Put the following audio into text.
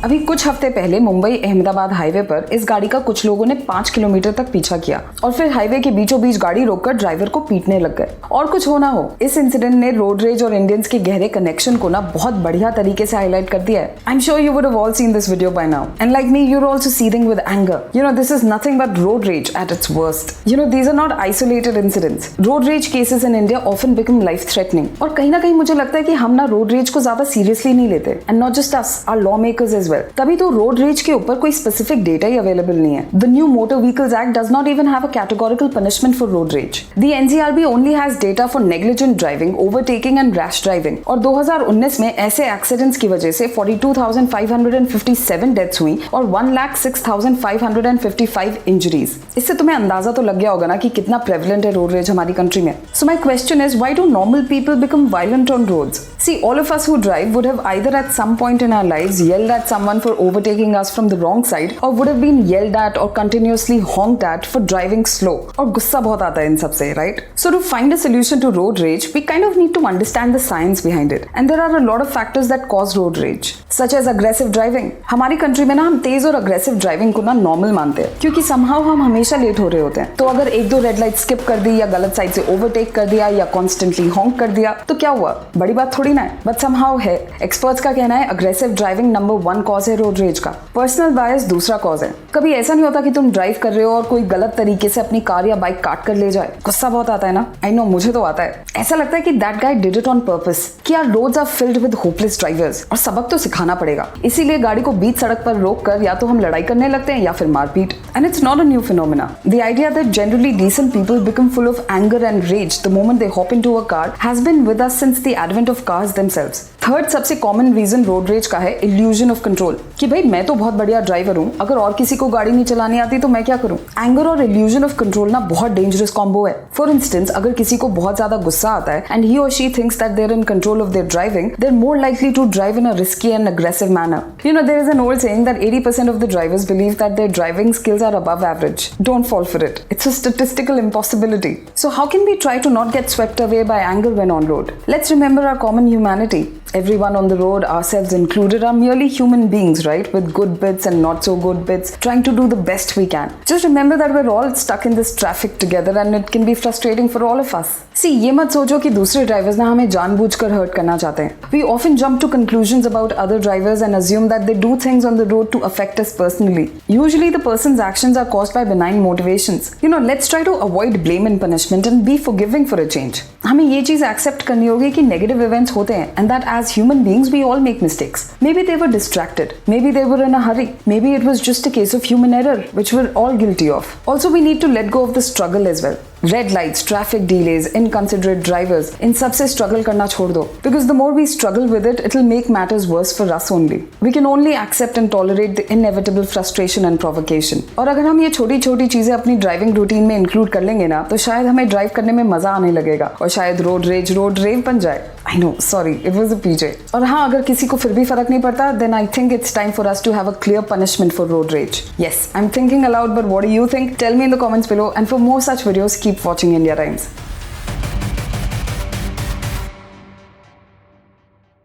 अभी कुछ हफ्ते पहले मुंबई अहमदाबाद हाईवे पर इस गाड़ी का कुछ लोगों ने 5 किलोमीटर तक पीछा किया और फिर हाईवे के बीचों बीच गाड़ी रोककर ड्राइवर को पीटने लग गए। और कुछ हो ना हो, इस इंसिडेंट ने रोड रेज और इंडियंस के गहरे कनेक्शन को ना बहुत बढ़िया तरीके से हाईलाइट कर दिया है। I am sure you would have all seen this video by now and like me you are also seething with anger. You know this is nothing but road rage at its worst. You know these are not isolated incidents. Road rage cases in India often become life threatening और कहीं ना कहीं मुझे लगता है कि हम ना रोड रेज को ज्यादा सीरियसली नहीं लेते and not just us, our law makers as well. तभी तो रोड रेज के ऊपर कोई स्पेसिफिक डेटा ही अवेलेबल नहीं है। The new motor vehicles act does not even have a categorical punishment for road rage. The NCRB only has data for negligent driving, overtaking and rash driving और 2019 में ऐसे accidents की वजह से 42,557 deaths हुई और 1,06,555 इंजरीज। इससे तुम्हें अंदाजा तो लग गया होगा ना कि कितना प्रेवलेंट है रोड रेज हमारी कंट्री में। So my question is, why do normal people become violent on roads? See, all of us who drive would have either at some point in our lives yelled at someone for overtaking us from the wrong side or would have been yelled at or continuously honked at for driving slow. और गुस्सा बहुत आता है इन सब से, right? So to find a solution to road rage, we kind of need to understand the science behind it. And there are a lot of factors that cause road rage, such as aggressive driving. हमारी country में ना हम तेज और aggressive driving को ना normal मानते हैं क्योंकि somehow हम हमेशा लेट हो रहे होते हैं। तो अगर एक दो रेड लाइट स्किप कर दी या गलत साइड से ओवरटेक कर दिया या कॉन्स्टेंटली हॉन्क कर दिया तो क्या हुआ? बड़ी बात थोड़ी ना है, बट समहाउ है। एक्सपर्ट्स का कहना है अग्रेसिव ड्राइविंग नंबर 1 कॉज है रोड रेज का। पर्सनल बायस दूसरा कॉज है। कभी ऐसा नहीं होता कि तुम ड्राइव कर रहे हो और कोई गलत तरीके से अपनी कार या बाइक काट कर ले जाए? गुस्सा बहुत आता है ना? आई नो, मुझे तो आता है। ऐसा लगता है कि that guy did it on purpose कि यार roads are filled with hopeless drivers और सबक तो सिखाना पड़ेगा। इसीलिए गाड़ी को बीच सड़क पर रोक कर या तो हम लड़ाई करने लगते हैं या फिर मारपीट। And it's not a new phenomena. The idea that generally decent people become full of anger and rage the moment they hop into a car has been with us since the advent of cars themselves. Third सबसे common reason road rage का है illusion of control कि भाई मैं तो बहुत बढ़िया driver हूँ, अगर और किसी को गाड़ी नहीं चलानी आती तो मैं क्या करूँ? एंगर और इल्यूजन ऑफ कंट्रोल ना बहुत डेंजरस कॉम्बो है। फॉर इंस्टेंस, अगर किसी को बहुत ज्यादा गुस्सा आता है एंड ही और she thinks that they are in control of their driving, they are more likely to drive in a risky and aggressive manner. You know, there is an old saying that 80% of the drivers believe that their driving skills are above average. Don't fall for it, it's a statistical impossibility. So how can we try to not get swept away by anger when on road? Let's remember our common humanity. Everyone on the road, ourselves included, are merely human beings, right? With good bits and not so good bits, trying to do the best we can. Just remember that we're all stuck in this traffic together and it can be frustrating for all of us. See, ये मत सोचो कि दूसरे drivers ना हमें जानबूझकर hurt करना चाहते हैं। We often jump to conclusions about other drivers and assume that they do things on the road to affect us personally. Usually the person's actions are caused by benign motivations. You know, let's try to avoid blame and punishment and be forgiving for a change. हमें ये चीज accept करनी होगी कि negative events होते हैं and that as human beings we all make mistakes. Maybe they were distracted, maybe they were in a hurry, maybe it was just a case of human error which we're all guilty of. Also, we need to let go of the struggle as well. Red lights, traffic delays, inconsiderate drivers, इन सब से struggle करना छोड़ दो because the more we struggle with it, it'll make matters worse for us only. We can only accept and tolerate the inevitable frustration and provocation. और अगर हम ये छोटी छोटी चीजें अपनी ड्राइविंग रूटीन में इंक्लूड कर लेंगे ना तो शायद हमें ड्राइव करने में मजा आने लगेगा और शायद रोड रेव बन जाए। I know, sorry, it was a PJ. और हाँ, अगर किसी को फिर भी फर्क नहीं पड़ता, then I think it's time for us to have a clear punishment for road rage. Yes, I'm thinking aloud, but what do you think? Tell me in the comments below, and for more such videos, keep watching India Rhymes.